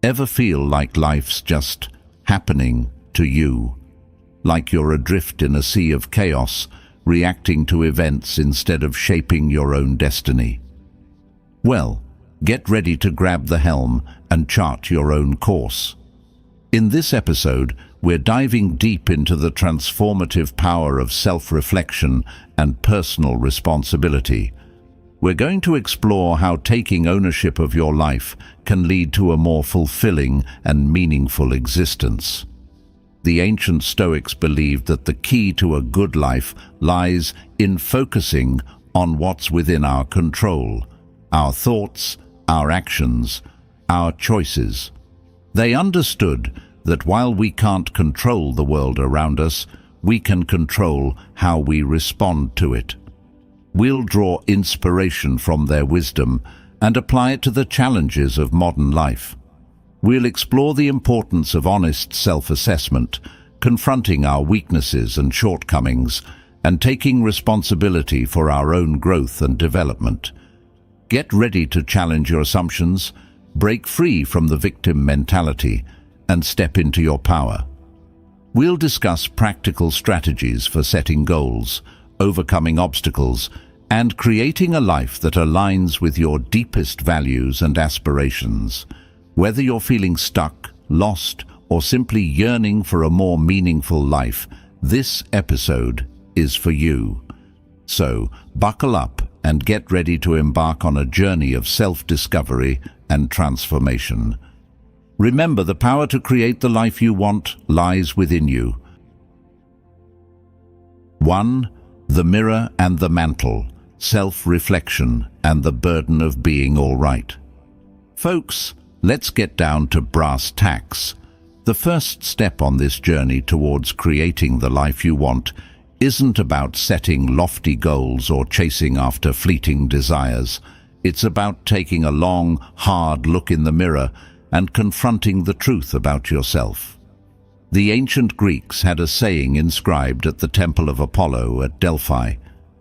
Ever feel like life's just happening to you? Like you're adrift in a sea of chaos, reacting to events instead of shaping your own destiny? Well, get ready to grab the helm and chart your own course. In this episode, we're diving deep into the transformative power of self-reflection and personal responsibility. We're going to explore how taking ownership of your life can lead to a more fulfilling and meaningful existence. The ancient Stoics believed that the key to a good life lies in focusing on what's within our control, our thoughts, our actions, our choices. They understood that while we can't control the world around us, we can control how we respond to it. We'll draw inspiration from their wisdom and apply it to the challenges of modern life. We'll explore the importance of honest self-assessment, confronting our weaknesses and shortcomings, and taking responsibility for our own growth and development. Get ready to challenge your assumptions, break free from the victim mentality, and step into your power. We'll discuss practical strategies for setting goals, overcoming obstacles, and creating a life that aligns with your deepest values and aspirations. Whether you're feeling stuck, lost, or simply yearning for a more meaningful life, this episode is for you. So, buckle up and get ready to embark on a journey of self-discovery and transformation. Remember, the power to create the life you want lies within you. 1. The mirror and the mantle, self-reflection and the burden of being all right. Folks, let's get down to brass tacks. The first step on this journey towards creating the life you want isn't about setting lofty goals or chasing after fleeting desires. It's about taking a long, hard look in the mirror and confronting the truth about yourself. The ancient Greeks had a saying inscribed at the Temple of Apollo at Delphi: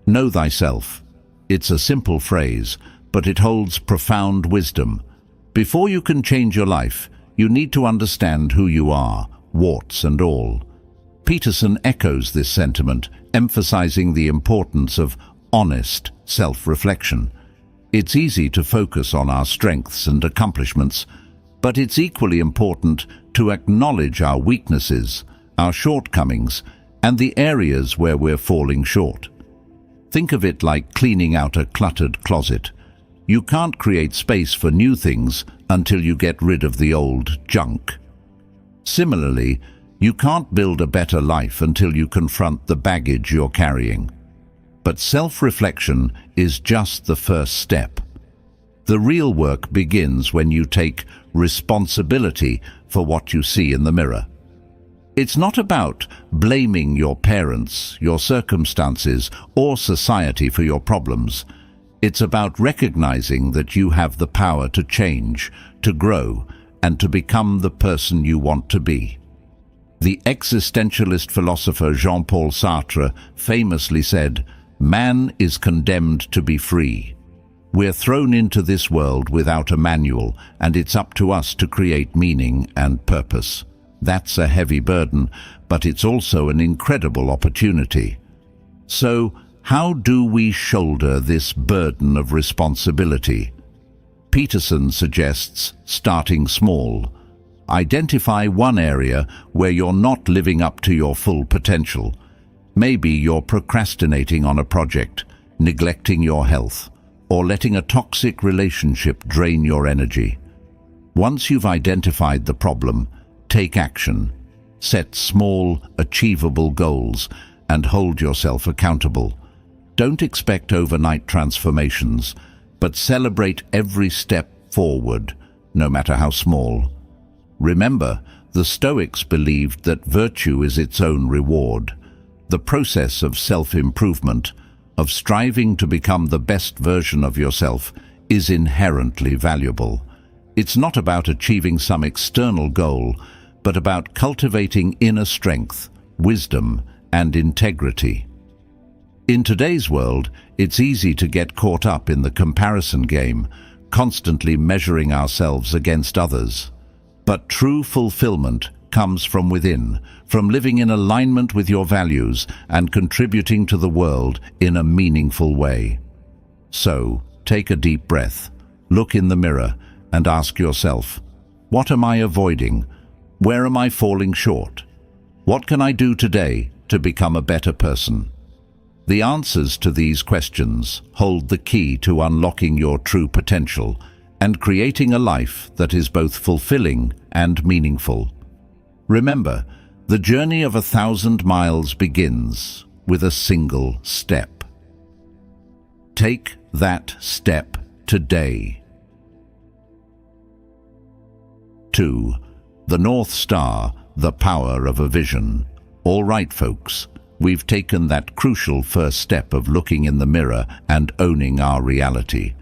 "Know thyself." It's a simple phrase, but it holds profound wisdom. Before you can change your life, you need to understand who you are, warts and all. Peterson echoes this sentiment, emphasizing the importance of honest self-reflection. It's easy to focus on our strengths and accomplishments, but it's equally important to acknowledge our weaknesses, our shortcomings, and the areas where we're falling short. Think of it like cleaning out a cluttered closet. You can't create space for new things until you get rid of the old junk. Similarly, you can't build a better life until you confront the baggage you're carrying. But self-reflection is just the first step. The real work begins when you take responsibility for what you see in the mirror. It's not about blaming your parents, your circumstances, or society for your problems. It's about recognizing that you have the power to change, to grow, and to become the person you want to be. The existentialist philosopher Jean-Paul Sartre famously said, "Man is condemned to be free." We're thrown into this world without a manual, and it's up to us to create meaning and purpose. That's a heavy burden, but it's also an incredible opportunity. So, how do we shoulder this burden of responsibility? Peterson suggests starting small. Identify one area where you're not living up to your full potential. Maybe you're procrastinating on a project, neglecting your health, or letting a toxic relationship drain your energy. Once you've identified the problem, take action. Set small, achievable goals and hold yourself accountable. Don't expect overnight transformations, but celebrate every step forward, no matter how small. Remember, the Stoics believed that virtue is its own reward. The process of self-improvement, of striving to become the best version of yourself, is inherently valuable. It's not about achieving some external goal, but about cultivating inner strength, wisdom, and integrity. In today's world, it's easy to get caught up in the comparison game, constantly measuring ourselves against others. But true fulfillment comes from within, from living in alignment with your values and contributing to the world in a meaningful way. So, take a deep breath, look in the mirror, and ask yourself, what am I avoiding? Where am I falling short? What can I do today to become a better person? The answers to these questions hold the key to unlocking your true potential and creating a life that is both fulfilling and meaningful. Remember, the journey of 1,000 miles begins with a single step. Take that step today. 2. The North Star, the power of a vision. All right, folks, we've taken that crucial first step of looking in the mirror and owning our reality.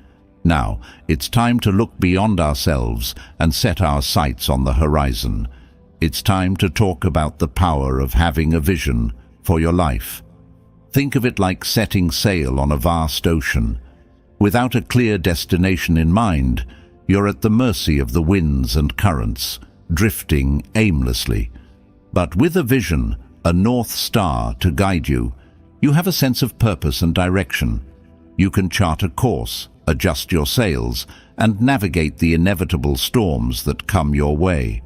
Now, it's time to look beyond ourselves and set our sights on the horizon. It's time to talk about the power of having a vision for your life. Think of it like setting sail on a vast ocean. Without a clear destination in mind, you're at the mercy of the winds and currents, drifting aimlessly. But with a vision, a North Star to guide you, you have a sense of purpose and direction. You can chart a course, adjust your sails, and navigate the inevitable storms that come your way.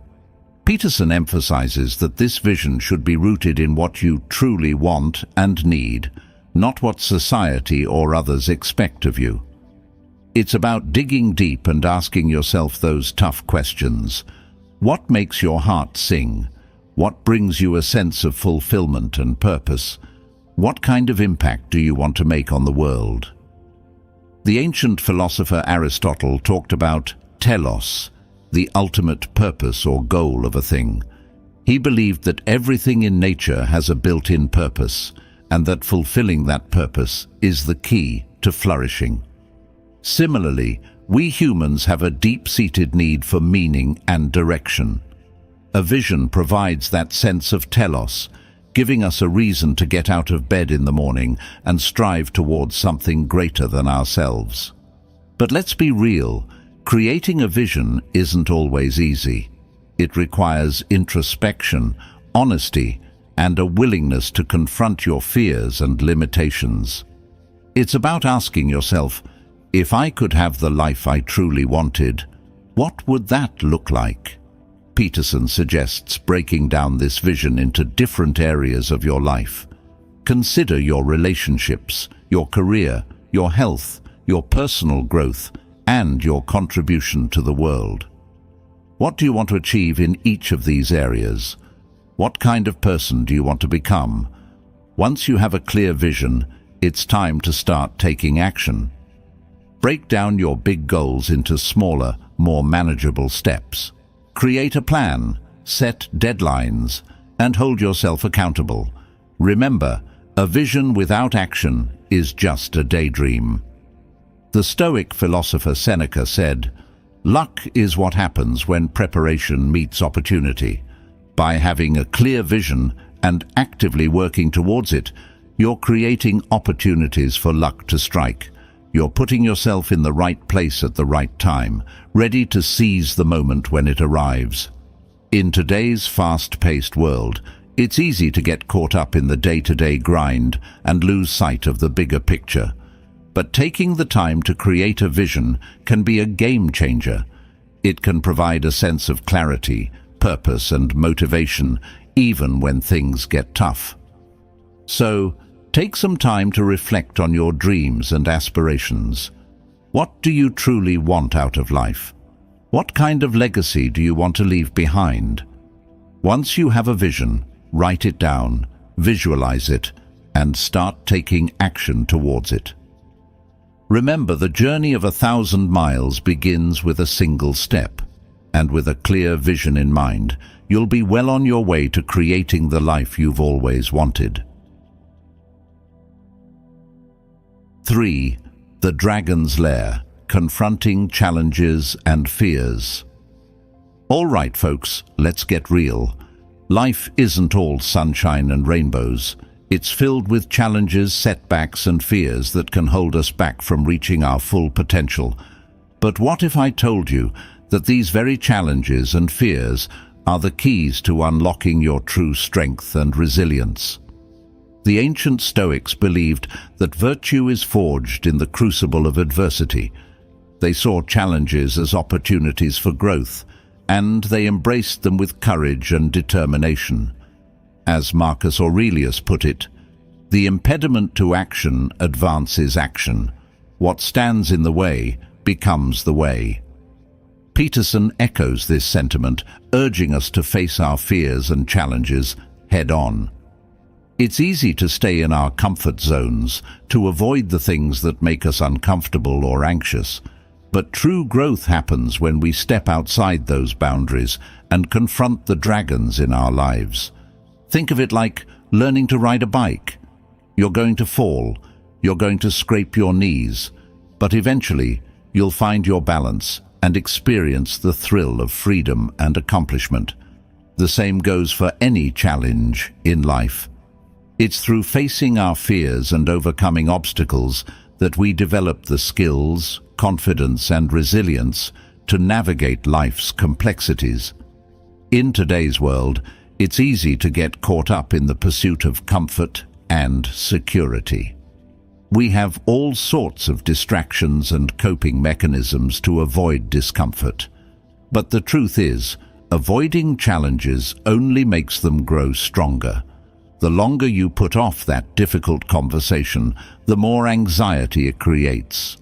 Peterson emphasizes that this vision should be rooted in what you truly want and need, not what society or others expect of you. It's about digging deep and asking yourself those tough questions. What makes your heart sing? What brings you a sense of fulfillment and purpose? What kind of impact do you want to make on the world? The ancient philosopher Aristotle talked about telos, the ultimate purpose or goal of a thing. He believed that everything in nature has a built-in purpose, and that fulfilling that purpose is the key to flourishing. Similarly, we humans have a deep-seated need for meaning and direction. A vision provides that sense of telos, giving us a reason to get out of bed in the morning and strive towards something greater than ourselves. But let's be real, creating a vision isn't always easy. It requires introspection, honesty, and a willingness to confront your fears and limitations. It's about asking yourself, if I could have the life I truly wanted, what would that look like? Peterson suggests breaking down this vision into different areas of your life. Consider your relationships, your career, your health, your personal growth, and your contribution to the world. What do you want to achieve in each of these areas? What kind of person do you want to become? Once you have a clear vision, it's time to start taking action. Break down your big goals into smaller, more manageable steps. Create a plan, set deadlines, and hold yourself accountable. Remember, a vision without action is just a daydream. The Stoic philosopher Seneca said, "Luck is what happens when preparation meets opportunity." By having a clear vision and actively working towards it, you're creating opportunities for luck to strike. You're putting yourself in the right place at the right time, ready to seize the moment when it arrives. In today's fast-paced world, it's easy to get caught up in the day-to-day grind and lose sight of the bigger picture. But taking the time to create a vision can be a game changer. It can provide a sense of clarity, purpose, and motivation, even when things get tough. So, take some time to reflect on your dreams and aspirations. What do you truly want out of life? What kind of legacy do you want to leave behind? Once you have a vision, write it down, visualize it, and start taking action towards it. Remember, the journey of 1,000 miles begins with a single step, and with a clear vision in mind, you'll be well on your way to creating the life you've always wanted. 3. The Dragon's Lair, confronting challenges and fears. All right, folks, let's get real. Life isn't all sunshine and rainbows. It's filled with challenges, setbacks, and fears that can hold us back from reaching our full potential. But what if I told you that these very challenges and fears are the keys to unlocking your true strength and resilience. The ancient Stoics believed that virtue is forged in the crucible of adversity. They saw challenges as opportunities for growth, and they embraced them with courage and determination. As Marcus Aurelius put it, "The impediment to action advances action. What stands in the way becomes the way." Peterson echoes this sentiment, urging us to face our fears and challenges head-on. It's easy to stay in our comfort zones, to avoid the things that make us uncomfortable or anxious. But true growth happens when we step outside those boundaries and confront the dragons in our lives. Think of it like learning to ride a bike. You're going to fall, you're going to scrape your knees, but eventually you'll find your balance and experience the thrill of freedom and accomplishment. The same goes for any challenge in life. It's through facing our fears and overcoming obstacles that we develop the skills, confidence, and resilience to navigate life's complexities. In today's world, it's easy to get caught up in the pursuit of comfort and security. We have all sorts of distractions and coping mechanisms to avoid discomfort. But the truth is, avoiding challenges only makes them grow stronger. The longer you put off that difficult conversation, the more anxiety it creates.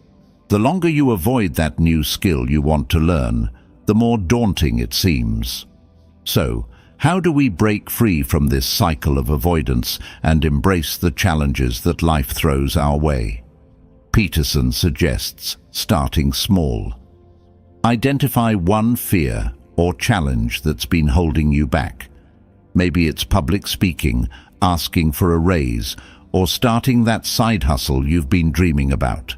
The longer you avoid that new skill you want to learn, the more daunting it seems. So, how do we break free from this cycle of avoidance and embrace the challenges that life throws our way? Peterson suggests starting small. Identify one fear or challenge that's been holding you back. Maybe it's public speaking, asking for a raise, or starting that side hustle you've been dreaming about.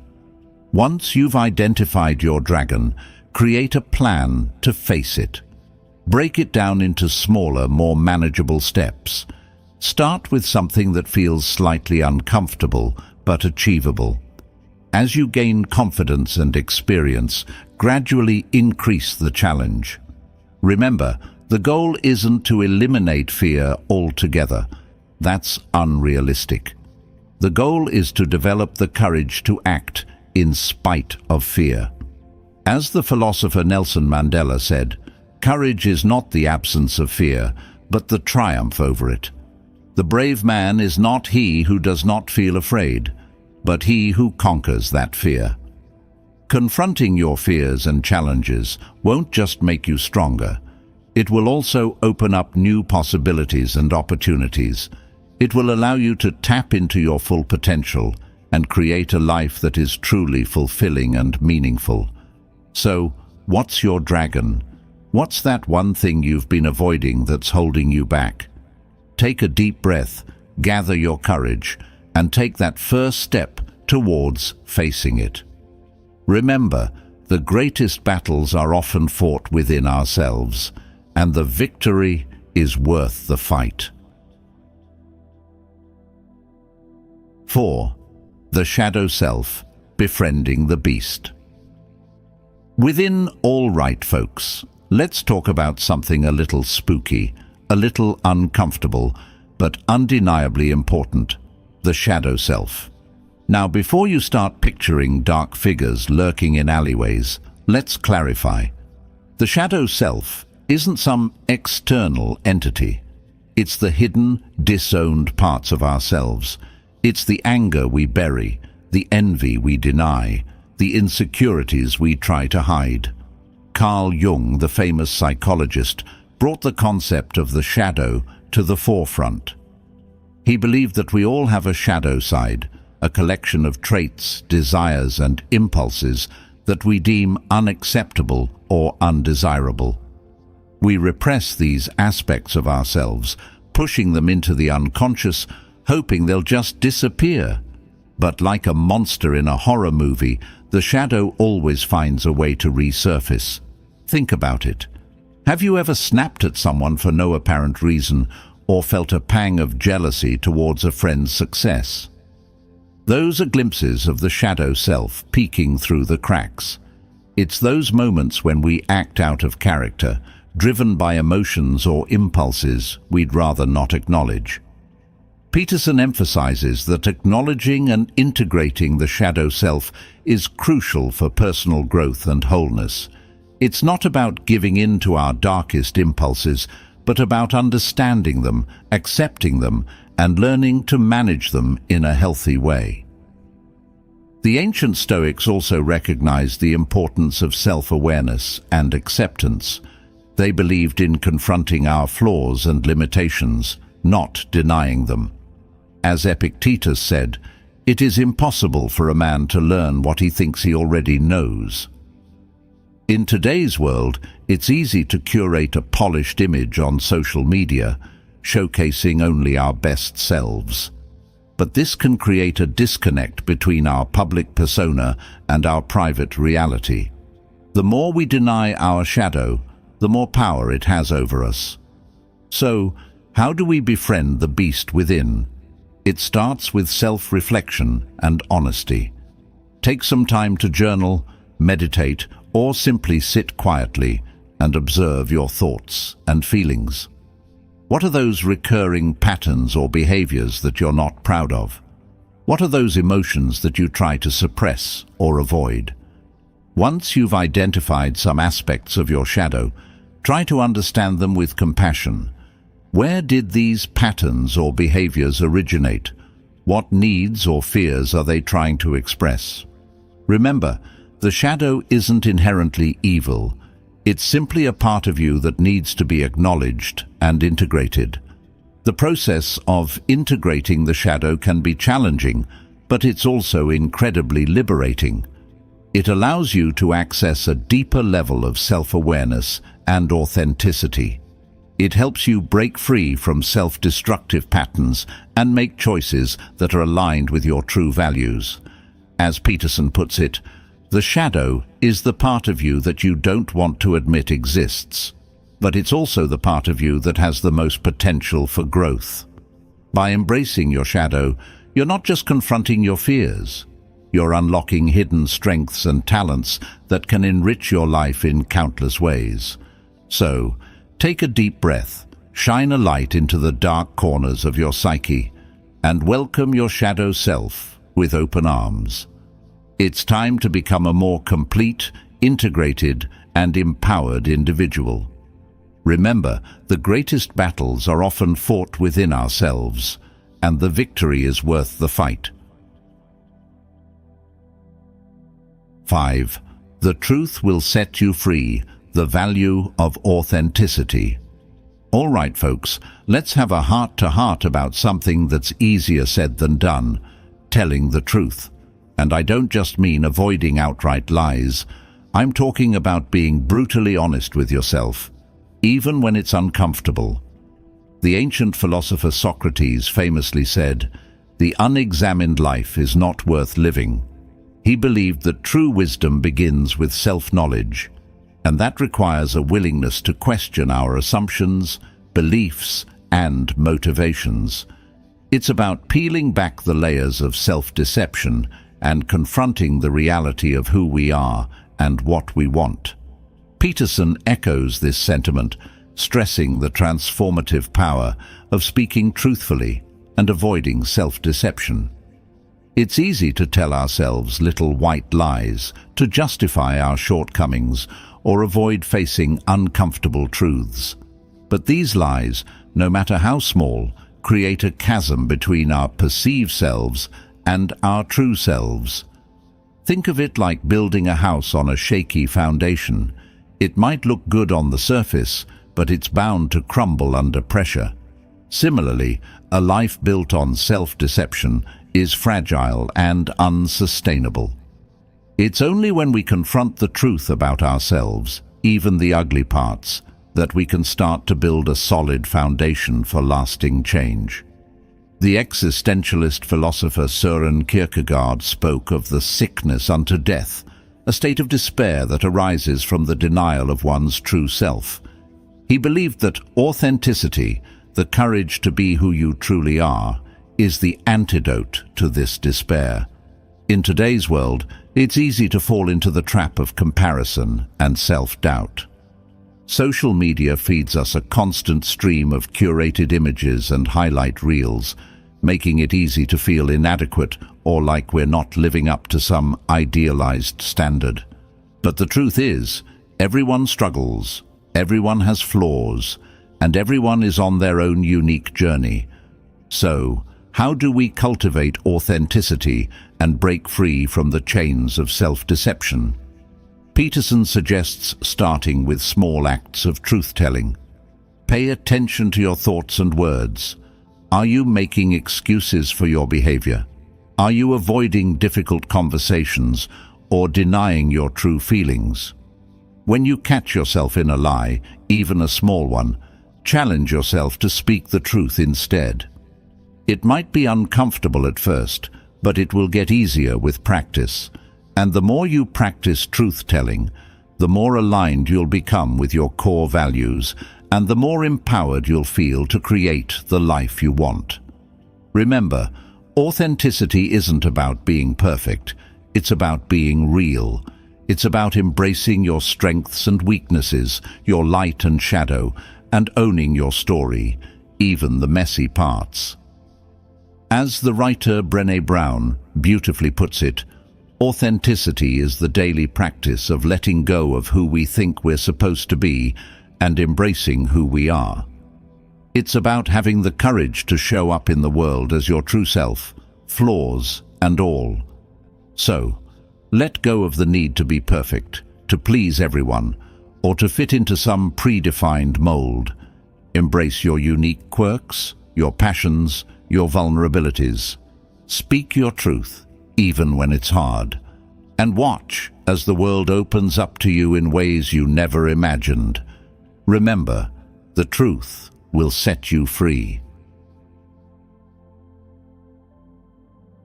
Once you've identified your dragon, create a plan to face it. Break it down into smaller, more manageable steps. Start with something that feels slightly uncomfortable but achievable. As you gain confidence and experience, gradually increase the challenge. Remember, the goal isn't to eliminate fear altogether. That's unrealistic. The goal is to develop the courage to act in spite of fear. As the philosopher Nelson Mandela said, "Courage is not the absence of fear, but the triumph over it. The brave man is not he who does not feel afraid, but he who conquers that fear." Confronting your fears and challenges won't just make you stronger. It will also open up new possibilities and opportunities. It will allow you to tap into your full potential and create a life that is truly fulfilling and meaningful. So, what's your dragon? What's that one thing you've been avoiding that's holding you back? Take a deep breath, gather your courage, and take that first step towards facing it. Remember, the greatest battles are often fought within ourselves, and the victory is worth the fight. 4. The shadow self, befriending the beast. Within All Right, folks, let's talk about something a little spooky, a little uncomfortable, but undeniably important: the shadow self. Now, before you start picturing dark figures lurking in alleyways, let's clarify. The shadow self isn't some external entity. It's the hidden, disowned parts of ourselves. It's the anger we bury, the envy we deny, the insecurities we try to hide. Carl Jung, the famous psychologist, brought the concept of the shadow to the forefront. He believed that we all have a shadow side, a collection of traits, desires, and impulses that we deem unacceptable or undesirable. We repress these aspects of ourselves, pushing them into the unconscious, hoping they'll just disappear. But like a monster in a horror movie, the shadow always finds a way to resurface. Think about it. Have you ever snapped at someone for no apparent reason, or felt a pang of jealousy towards a friend's success? Those are glimpses of the shadow self peeking through the cracks. It's those moments when we act out of character, driven by emotions or impulses we'd rather not acknowledge. Peterson emphasizes that acknowledging and integrating the shadow self is crucial for personal growth and wholeness. It's not about giving in to our darkest impulses, but about understanding them, accepting them, and learning to manage them in a healthy way. The ancient Stoics also recognized the importance of self-awareness and acceptance. They believed in confronting our flaws and limitations, not denying them. As Epictetus said, "It is impossible for a man to learn what he thinks he already knows." In today's world, it's easy to curate a polished image on social media, showcasing only our best selves. But this can create a disconnect between our public persona and our private reality. The more we deny our shadow, the more power it has over us. So, how do we befriend the beast within? It starts with self-reflection and honesty. Take some time to journal, meditate, or simply sit quietly and observe your thoughts and feelings. What are those recurring patterns or behaviors that you're not proud of? What are those emotions that you try to suppress or avoid? Once you've identified some aspects of your shadow, try to understand them with compassion. Where did these patterns or behaviors originate? What needs or fears are they trying to express? Remember, the shadow isn't inherently evil. It's simply a part of you that needs to be acknowledged and integrated. The process of integrating the shadow can be challenging, but it's also incredibly liberating. It allows you to access a deeper level of self-awareness and authenticity. It helps you break free from self-destructive patterns and make choices that are aligned with your true values. As Peterson puts it, the shadow is the part of you that you don't want to admit exists, but it's also the part of you that has the most potential for growth. By embracing your shadow, you're not just confronting your fears. You're unlocking hidden strengths and talents that can enrich your life in countless ways. So, take a deep breath, shine a light into the dark corners of your psyche, and welcome your shadow self with open arms. It's time to become a more complete, integrated, and empowered individual. Remember, the greatest battles are often fought within ourselves, and the victory is worth the fight. 5. The truth will set you free. The value of authenticity. All right, folks, let's have a heart-to-heart about something that's easier said than done, telling the truth. And I don't just mean avoiding outright lies. I'm talking about being brutally honest with yourself, even when it's uncomfortable. The ancient philosopher Socrates famously said, "The unexamined life is not worth living." He believed that true wisdom begins with self-knowledge, and that requires a willingness to question our assumptions, beliefs, and motivations. It's about peeling back the layers of self-deception and confronting the reality of who we are and what we want. Peterson echoes this sentiment, stressing the transformative power of speaking truthfully and avoiding self-deception. It's easy to tell ourselves little white lies to justify our shortcomings or avoid facing uncomfortable truths. But these lies, no matter how small, create a chasm between our perceived selves and our true selves. Think of it like building a house on a shaky foundation. It might look good on the surface, but it's bound to crumble under pressure. Similarly, a life built on self-deception is fragile and unsustainable. It's only when we confront the truth about ourselves, even the ugly parts, that we can start to build a solid foundation for lasting change. The existentialist philosopher Søren Kierkegaard spoke of the sickness unto death, a state of despair that arises from the denial of one's true self. He believed that authenticity, the courage to be who you truly are, is the antidote to this despair. In today's world, it's easy to fall into the trap of comparison and self-doubt. Social media feeds us a constant stream of curated images and highlight reels, making it easy to feel inadequate or like we're not living up to some idealized standard. But the truth is, everyone struggles, everyone has flaws, and everyone is on their own unique journey. So, how do we cultivate authenticity and break free from the chains of self-deception? Peterson suggests starting with small acts of truth-telling. Pay attention to your thoughts and words. Are you making excuses for your behavior? Are you avoiding difficult conversations or denying your true feelings? When you catch yourself in a lie, even a small one, challenge yourself to speak the truth instead. It might be uncomfortable at first, but it will get easier with practice. And the more you practice truth-telling, the more aligned you'll become with your core values, and the more empowered you'll feel to create the life you want. Remember, authenticity isn't about being perfect. It's about being real. It's about embracing your strengths and weaknesses, your light and shadow, and owning your story, even the messy parts. As the writer Brené Brown beautifully puts it, authenticity is the daily practice of letting go of who we think we're supposed to be and embracing who we are. It's about having the courage to show up in the world as your true self, flaws and all. So, let go of the need to be perfect, to please everyone, or to fit into some predefined mold. Embrace your unique quirks, your passions, your vulnerabilities. Speak your truth, even when it's hard, and watch as the world opens up to you in ways you never imagined. Remember, the truth will set you free.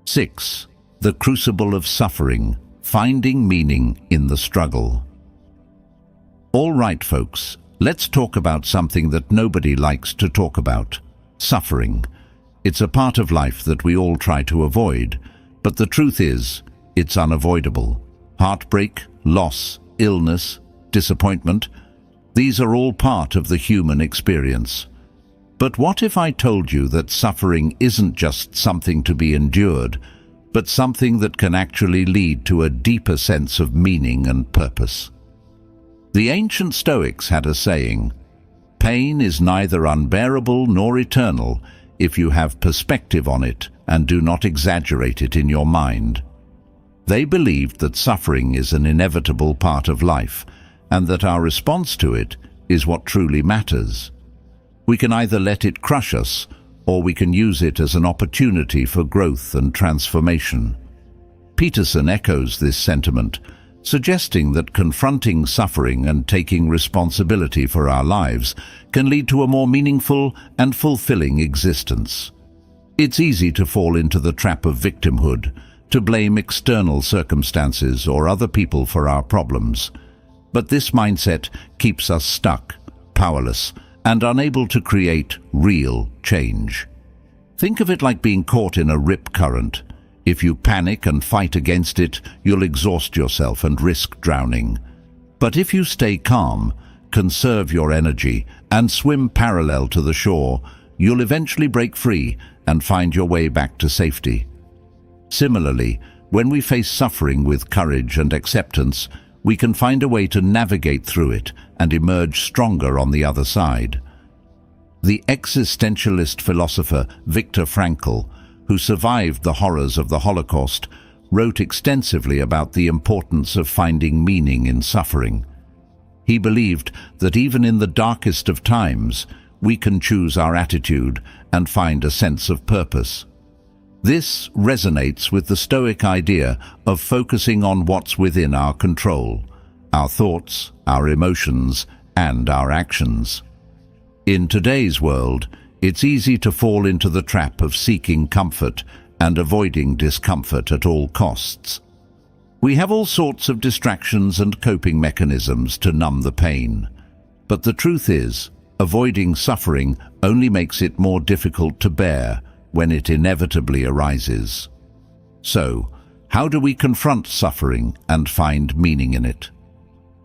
6. The crucible of suffering, finding meaning in the struggle. All right, folks, let's talk about something that nobody likes to talk about: suffering. It's a part of life that we all try to avoid, but the truth is, it's unavoidable. Heartbreak, loss, illness, disappointment, these are all part of the human experience. But what if I told you that suffering isn't just something to be endured, but something that can actually lead to a deeper sense of meaning and purpose? The ancient Stoics had a saying, "Pain is neither unbearable nor eternal if you have perspective on it and do not exaggerate it in your mind." They believed that suffering is an inevitable part of life, and that our response to it is what truly matters. We can either let it crush us, or we can use it as an opportunity for growth and transformation. Peterson echoes this sentiment, suggesting that confronting suffering and taking responsibility for our lives can lead to a more meaningful and fulfilling existence. It's easy to fall into the trap of victimhood, to blame external circumstances or other people for our problems. But this mindset keeps us stuck, powerless, and unable to create real change. Think of it like being caught in a rip current. If you panic and fight against it, you'll exhaust yourself and risk drowning. But if you stay calm, conserve your energy, and swim parallel to the shore, you'll eventually break free and find your way back to safety. Similarly, when we face suffering with courage and acceptance, we can find a way to navigate through it and emerge stronger on the other side. The existentialist philosopher Viktor Frankl, who survived the horrors of the Holocaust, wrote extensively about the importance of finding meaning in suffering. He believed that even in the darkest of times, we can choose our attitude and find a sense of purpose. This resonates with the Stoic idea of focusing on what's within our control: our thoughts, our emotions, and our actions. In today's world, it's easy to fall into the trap of seeking comfort and avoiding discomfort at all costs. We have all sorts of distractions and coping mechanisms to numb the pain. But the truth is, avoiding suffering only makes it more difficult to bear when it inevitably arises. So, How do we confront suffering and find meaning in it?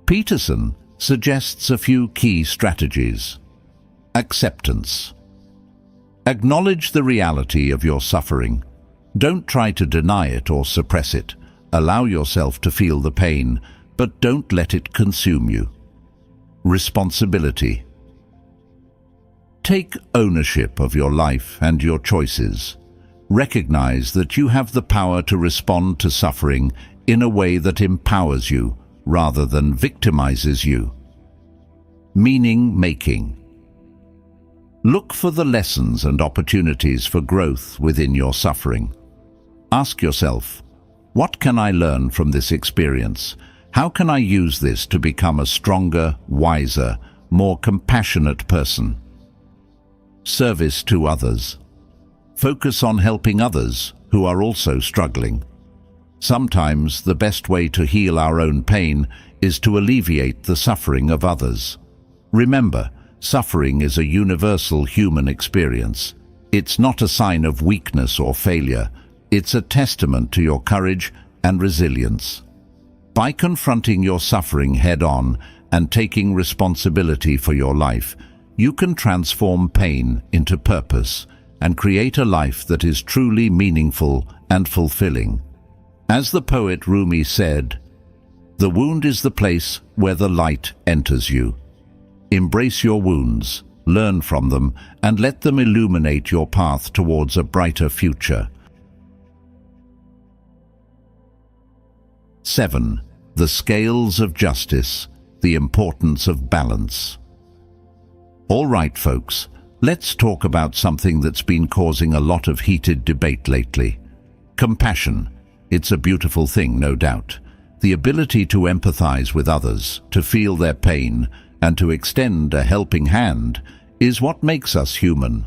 Peterson suggests a few key strategies. Acceptance. Acknowledge the reality of your suffering. Don't try to deny it or suppress it. Allow yourself to feel the pain, but don't let it consume you. Responsibility. Take ownership of your life and your choices. Recognize that you have the power to respond to suffering in a way that empowers you rather than victimizes you. Meaning-making. Look for the lessons and opportunities for growth within your suffering. Ask yourself, what can I learn from this experience? How can I use this to become a stronger, wiser, more compassionate person? Service to others. Focus on helping others who are also struggling. Sometimes the best way to heal our own pain is to alleviate the suffering of others. Remember, suffering is a universal human experience. It's not a sign of weakness or failure. It's a testament to your courage and resilience. By confronting your suffering head-on and taking responsibility for your life, you can transform pain into purpose and create a life that is truly meaningful and fulfilling. As the poet Rumi said, "The wound is the place where the light enters you." Embrace your wounds, learn from them, and let them illuminate your path towards a brighter future. 7. The scales of justice, the importance of balance. All right, folks, let's talk about something that's been causing a lot of heated debate lately. Compassion. It's a beautiful thing, no doubt. The ability to empathize with others, to feel their pain, and to extend a helping hand is what makes us human.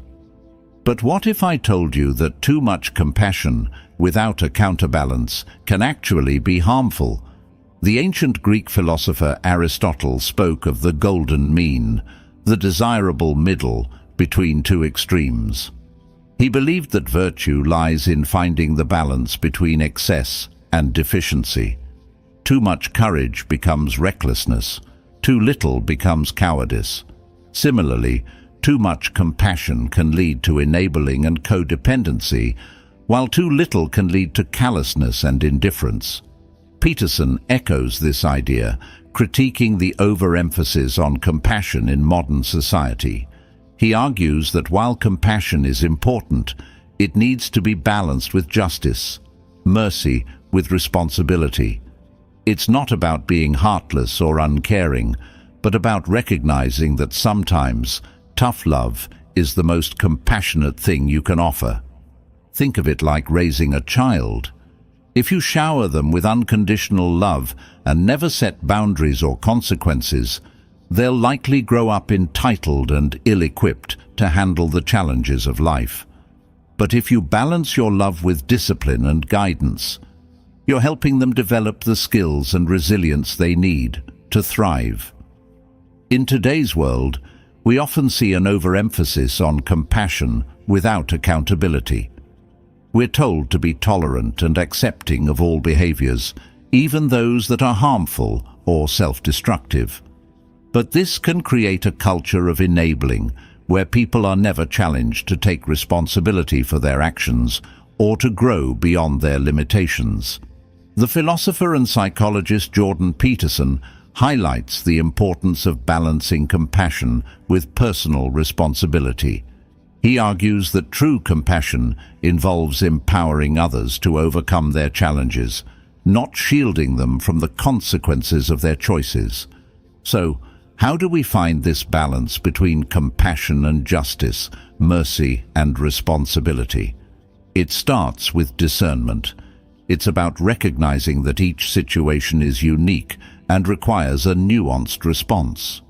But what if I told you that too much compassion without a counterbalance can actually be harmful? The ancient Greek philosopher Aristotle spoke of the golden mean, the desirable middle between two extremes. He believed that virtue lies in finding the balance between excess and deficiency. Too much courage becomes recklessness. Too little becomes cowardice. Similarly, too much compassion can lead to enabling and codependency, while too little can lead to callousness and indifference. Peterson echoes this idea, critiquing the overemphasis on compassion in modern society. He argues that while compassion is important, it needs to be balanced with justice, mercy with responsibility. It's not about being heartless or uncaring, but about recognizing that sometimes tough love is the most compassionate thing you can offer. Think of it like raising a child. If you shower them with unconditional love and never set boundaries or consequences, they'll likely grow up entitled and ill-equipped to handle the challenges of life. But if you balance your love with discipline and guidance, you're helping them develop the skills and resilience they need to thrive. In today's world, we often see an overemphasis on compassion without accountability. We're told to be tolerant and accepting of all behaviors, even those that are harmful or self-destructive. But this can create a culture of enabling, where people are never challenged to take responsibility for their actions or to grow beyond their limitations. The philosopher and psychologist Jordan Peterson highlights the importance of balancing compassion with personal responsibility. He argues that true compassion involves empowering others to overcome their challenges, not shielding them from the consequences of their choices. So, how do we find this balance between compassion and justice, mercy and responsibility? It starts with discernment. It's about recognizing that each situation is unique and requires a nuanced response.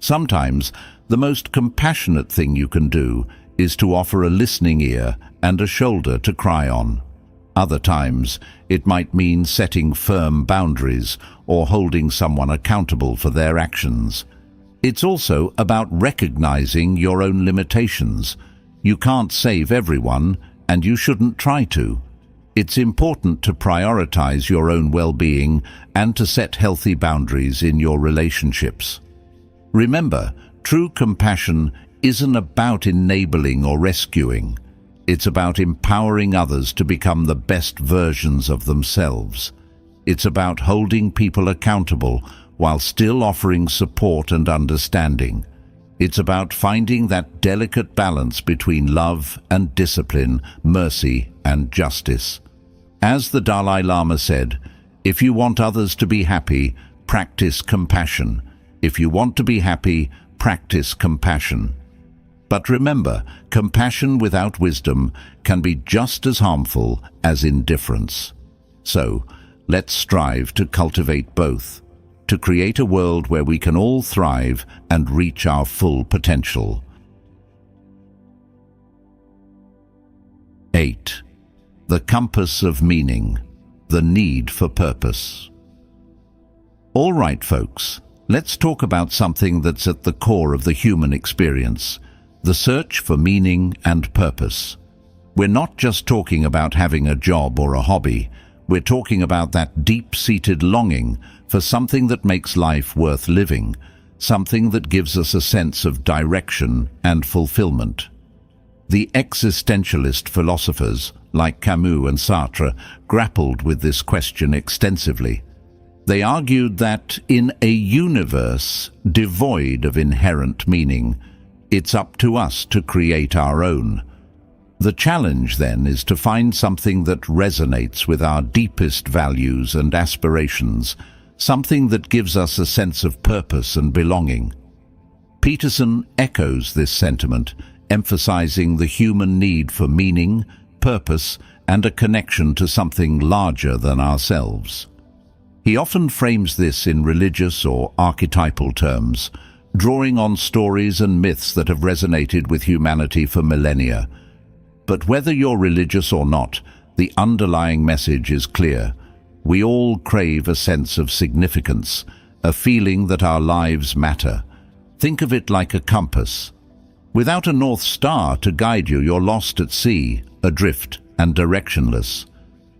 Sometimes, the most compassionate thing you can do is to offer a listening ear and a shoulder to cry on. Other times, it might mean setting firm boundaries or holding someone accountable for their actions. It's also about recognizing your own limitations. You can't save everyone, and you shouldn't try to. It's important to prioritize your own well-being and to set healthy boundaries in your relationships. Remember, true compassion isn't about enabling or rescuing. It's about empowering others to become the best versions of themselves. It's about holding people accountable while still offering support and understanding. It's about finding that delicate balance between love and discipline, mercy and justice. As the Dalai Lama said, if you want others to be happy, practice compassion. If you want to be happy, practice compassion. But remember, compassion without wisdom can be just as harmful as indifference. So, let's strive to cultivate both, to create a world where we can all thrive and reach our full potential. 8. The compass of meaning, the need for purpose. All right, folks, let's talk about something that's at the core of the human experience, the search for meaning and purpose. We're not just talking about having a job or a hobby. We're talking about that deep-seated longing for something that makes life worth living, something that gives us a sense of direction and fulfillment. The existentialist philosophers, like Camus and Sartre, grappled with this question extensively. They argued that in a universe devoid of inherent meaning, it's up to us to create our own. The challenge, then, is to find something that resonates with our deepest values and aspirations, something that gives us a sense of purpose and belonging. Peterson echoes this sentiment, emphasizing the human need for meaning, purpose, and a connection to something larger than ourselves. He often frames this in religious or archetypal terms, drawing on stories and myths that have resonated with humanity for millennia. But whether you're religious or not, the underlying message is clear. We all crave a sense of significance, a feeling that our lives matter. Think of it like a compass. Without a North Star to guide you, you're lost at sea, adrift and directionless.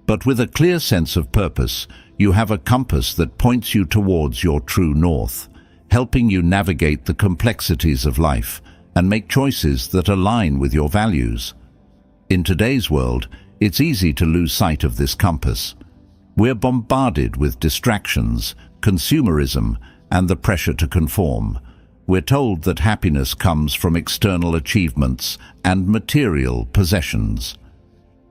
But with a clear sense of purpose, you have a compass that points you towards your true north, helping you navigate the complexities of life and make choices that align with your values. In today's world, it's easy to lose sight of this compass. We're bombarded with distractions, consumerism, and the pressure to conform. We're told that happiness comes from external achievements and material possessions.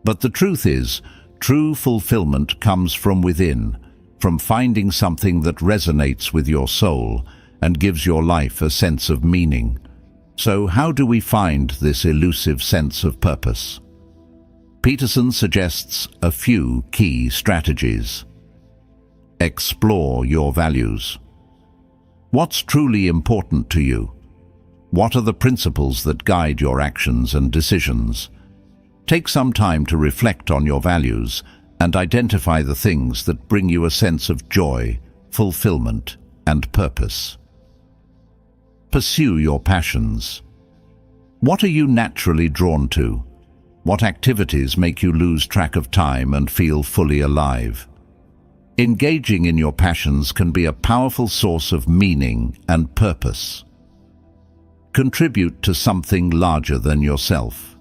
But the truth is, true fulfillment comes from within, from finding something that resonates with your soul and gives your life a sense of meaning. So how do we find this elusive sense of purpose? Peterson suggests a few key strategies. Explore your values. What's truly important to you? What are the principles that guide your actions and decisions? Take some time to reflect on your values and identify the things that bring you a sense of joy, fulfillment, and purpose. Pursue your passions. What are you naturally drawn to? What activities make you lose track of time and feel fully alive? Engaging in your passions can be a powerful source of meaning and purpose. Contribute to something larger than yourself.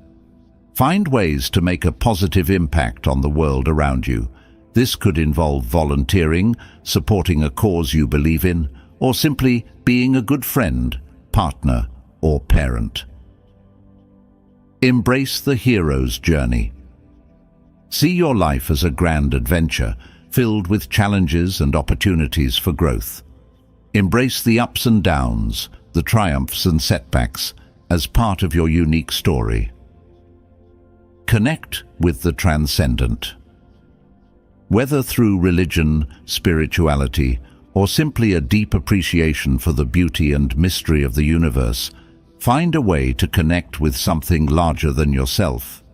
Find ways to make a positive impact on the world around you. This could involve volunteering, supporting a cause you believe in, or simply being a good friend, partner, or parent. Embrace the hero's journey. See your life as a grand adventure, filled with challenges and opportunities for growth. Embrace the ups and downs, the triumphs and setbacks, as part of your unique story. Connect with the transcendent. Whether through religion, spirituality, or simply a deep appreciation for the beauty and mystery of the universe, find a way to connect with something larger than yourself.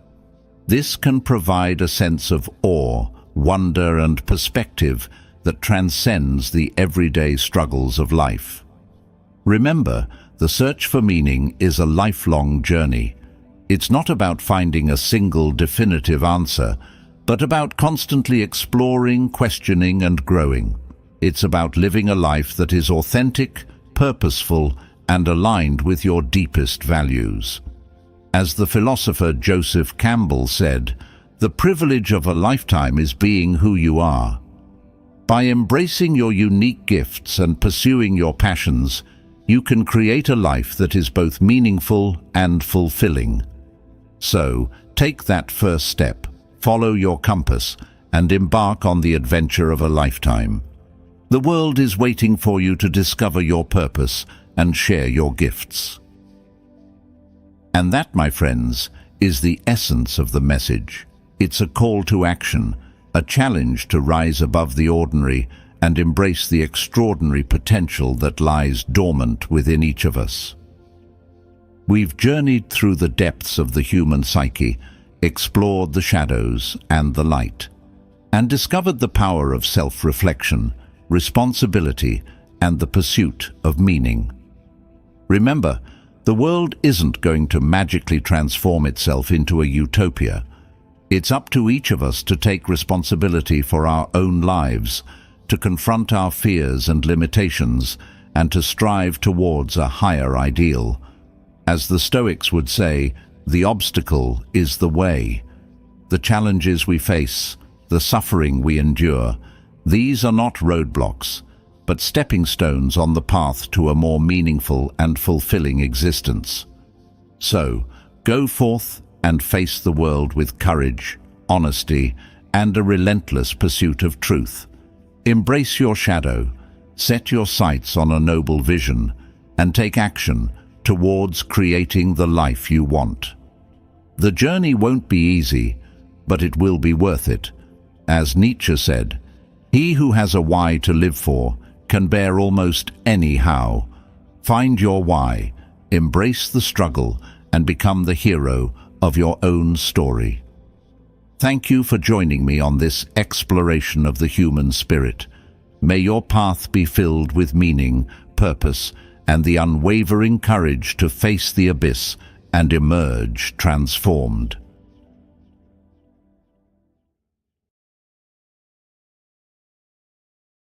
This can provide a sense of awe, wonder, and perspective that transcends the everyday struggles of life. Remember, the search for meaning is a lifelong journey. It's not about finding a single definitive answer, but about constantly exploring, questioning, and growing. It's about living a life that is authentic, purposeful, and aligned with your deepest values. As the philosopher Joseph Campbell said, "The privilege of a lifetime is being who you are." By embracing your unique gifts and pursuing your passions, you can create a life that is both meaningful and fulfilling. So, take that first step, follow your compass, and embark on the adventure of a lifetime. The world is waiting for you to discover your purpose and share your gifts. And that, my friends, is the essence of the message. It's a call to action, a challenge to rise above the ordinary and embrace the extraordinary potential that lies dormant within each of us. We've journeyed through the depths of the human psyche, explored the shadows and the light, and discovered the power of self-reflection, responsibility, and the pursuit of meaning. Remember, the world isn't going to magically transform itself into a utopia. It's up to each of us to take responsibility for our own lives, to confront our fears and limitations, and to strive towards a higher ideal. As the Stoics would say, the obstacle is the way. The challenges we face, the suffering we endure, these are not roadblocks, but stepping stones on the path to a more meaningful and fulfilling existence. So, go forth and face the world with courage, honesty, and a relentless pursuit of truth. Embrace your shadow, set your sights on a noble vision, and take action towards creating the life you want. The journey won't be easy, but it will be worth it. As Nietzsche said, "He who has a why to live for can bear almost any how." Find your why, embrace the struggle, and become the hero of your own story. Thank you for joining me on this exploration of the human spirit. May your path be filled with meaning, purpose, and the unwavering courage to face the abyss and emerge transformed.